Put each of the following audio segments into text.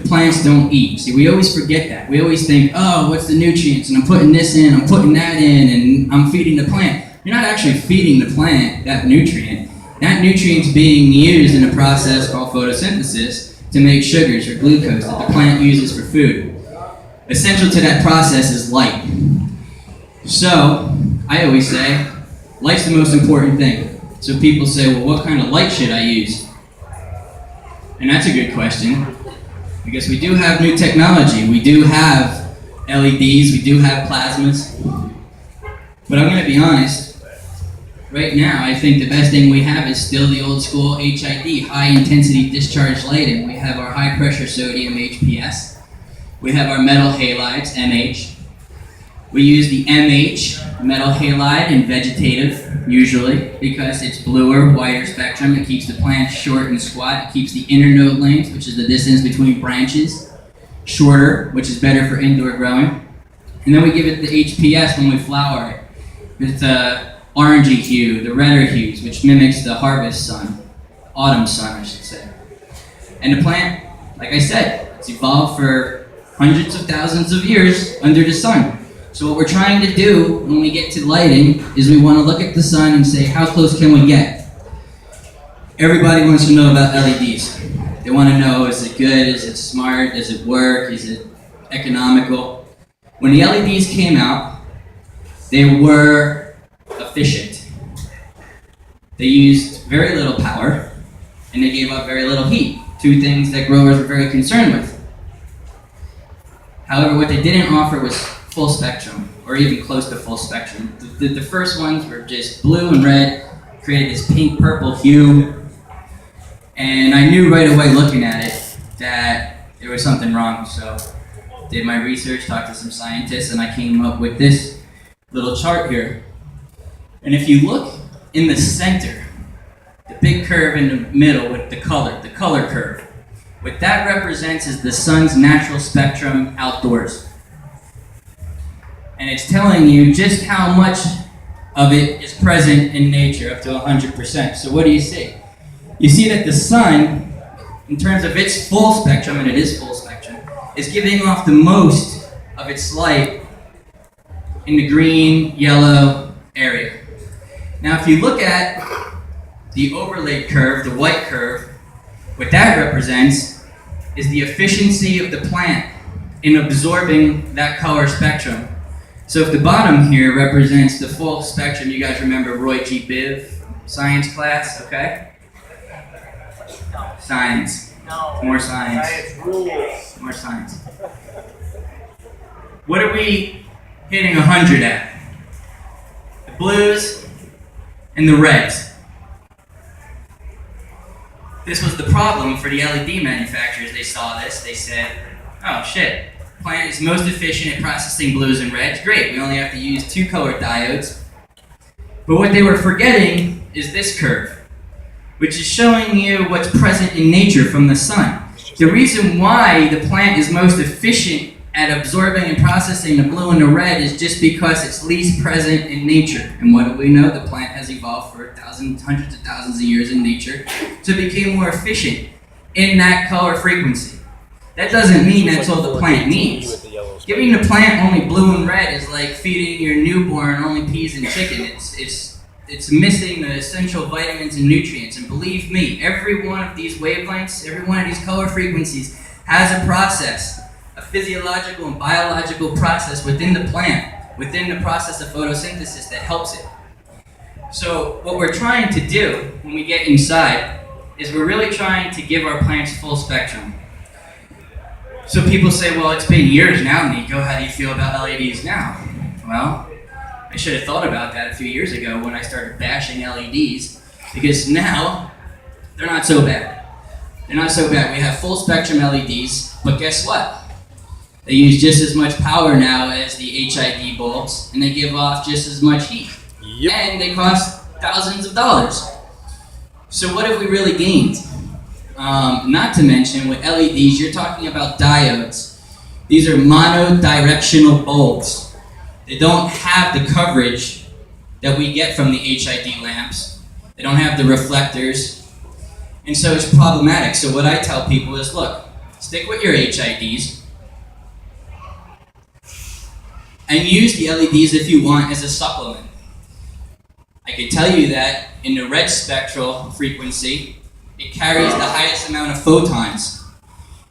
plants don't eat. See, we always forget that. We always think, oh, what's the nutrients? And I'm putting this in, I'm putting that in, and I'm feeding the plant. You're not actually feeding the plant that nutrient. That nutrient's being used in a process called photosynthesis to make sugars or glucose that the plant uses for food. Essential to that process is light. So, I always say, light's the most important thing. So people say, well, what kind of light should I use? And that's a good question, because we do have new technology. We do have L.E.Ds, we do have plasmas. But I'm going to be honest, right now I think the best thing we have is still the old school HID, high intensity discharge lighting. We have our high pressure sodium HPS. We have our metal halides, MH. We use the MH, metal halide, in vegetative, usually, because it's bluer, wider spectrum. It keeps the plant short and squat. It keeps the internode length, which is the distance between branches, shorter, which is better for indoor growing. And then we give it the HPS when we flower it. It's the orangey hue, the redder hues, which mimics the harvest sun, autumn sun, I should say. And the plant, like I said, it's evolved for hundreds of thousands of years under the sun. So what we're trying to do when we get to lighting is we want to look at the sun and say, how close can we get? Everybody wants to know about L.E.Ds. They want to know, is it good, is it smart, does it work, is it economical? When the L.E.Ds came out, they were efficient. They used very little power, and they gave up very little heat, two things that growers were very concerned with. However, what they didn't offer was full spectrum, or even close to full spectrum. The first ones were just blue and red, created this pink-purple hue, and I knew right away looking at it that there was something wrong. So did my research, talked to some scientists, and I came up with this little chart here. And if you look in the center, the big curve in the middle with the color curve, what that represents is the sun's natural spectrum outdoors. And it's telling you just how much of it is present in nature, up to 100%. So what do you see? You see that the sun, in terms of its full spectrum, and it is full spectrum, is giving off the most of its light in the green, yellow area. Now if you look at the overlaid curve, the white curve, what that represents is the efficiency of the plant in absorbing that color spectrum. So if the bottom here represents the full spectrum, you guys remember Roy G. Biv, science class, okay? Science. No. More science. Science rules. More science. What are we hitting 100 at? The blues and the reds. This was the problem for the LED manufacturers. They saw this, they said, oh shit, the plant is most efficient at processing blues and reds. Great, we only have to use 2 color diodes. But what they were forgetting is this curve, which is showing you what's present in nature from the sun. The reason why the plant is most efficient at absorbing and processing the blue and the red is just because it's least present in nature. And what do we know? The plant has evolved for thousands, hundreds of thousands of years in nature to become more efficient in that color frequency. That doesn't mean that's all the plant needs. Giving the plant only blue and red is like feeding your newborn only peas and chicken. It's missing the essential vitamins and nutrients. And believe me, every one of these wavelengths, every one of these color frequencies has a process, a physiological and biological process within the plant, within the process of photosynthesis that helps it. So what we're trying to do when we get inside is we're really trying to give our plants full spectrum. So people say, well, it's been years now, Nico, how do you feel about L.E.Ds now? Well, I should have thought about that a few years ago when I started bashing L.E.Ds, because now they're not so bad. They're not so bad. We have full spectrum L.E.Ds, but guess what? They use just as much power now as the HID bulbs, and they give off just as much heat. Yep. And they cost thousands of dollars. So what have we really gained? Not to mention, with L.E.Ds, you're talking about diodes. These are monodirectional bulbs. They don't have the coverage that we get from the HID lamps. They don't have the reflectors. And so it's problematic. So what I tell people is, look, Stick with your HIDs. And use the LEDs if you want as a supplement. I could tell you that in the red spectral frequency, it carries the highest amount of photons.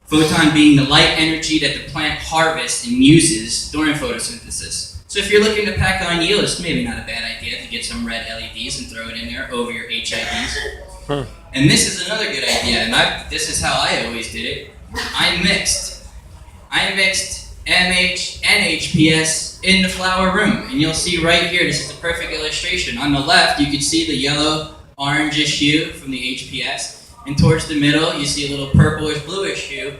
Photon being the light energy that the plant harvests and uses during photosynthesis. So if you're looking to pack on yield, it's maybe not a bad idea to get some red LEDs and throw it in there over your HIDs. And this is another good idea, and this is how I always did it. I mixed MH and HPS in the flower room, and you'll see right here, this is a perfect illustration. On the left, you can see the yellow, orangish hue from the HPS, and towards the middle, you see a little purplish, bluish hue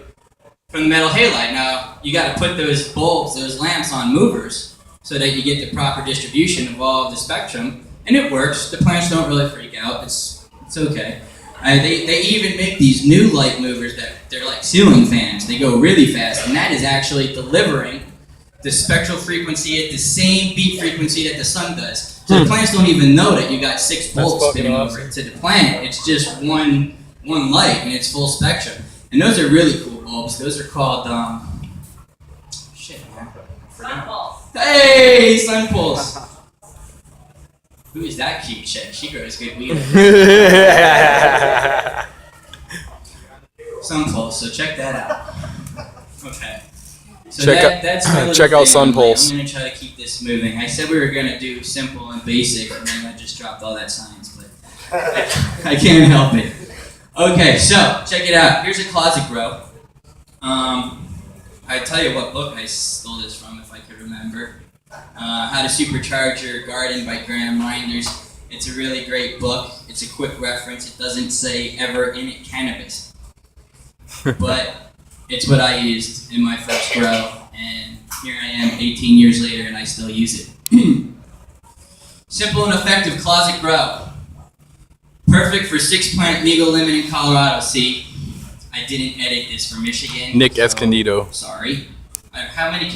from the metal halide. Now, you got to put those bulbs, those lamps on movers, so that you get the proper distribution of all of the spectrum, and it works. The plants don't really freak out. It's okay. They even make these new light movers that they're like ceiling fans. They go really fast, and that is actually delivering the spectral frequency at the same beat frequency that the sun does. So the plants don't even know that you got 6 bulbs spinning over to the planet. It's just one light, and it's full spectrum. And those are really cool bulbs. Those are called sun pulse. Hey, sun pulse. Who is that cute chick? She grows good weed. Sun pulse. So check that out. Okay. So that's my check out Sun Pulse. I'm gonna try to keep this moving. I said we were gonna do simple and basic, and then I just dropped all that science, but I can't help it. Okay, so check it out. Here's a closet grow. I tell you what book I stole this from, if I could remember. How to Supercharge Your Garden by Graham Reinders. It's a really great book. It's a quick reference. It doesn't say ever in it cannabis, but it's what I used in my first grow, and here I am 18 years later, and I still use it. Simple and effective closet grow. Perfect for 6-plant legal limit in Colorado. See, I didn't edit this for Michigan. Nick Escondido. Sorry. How many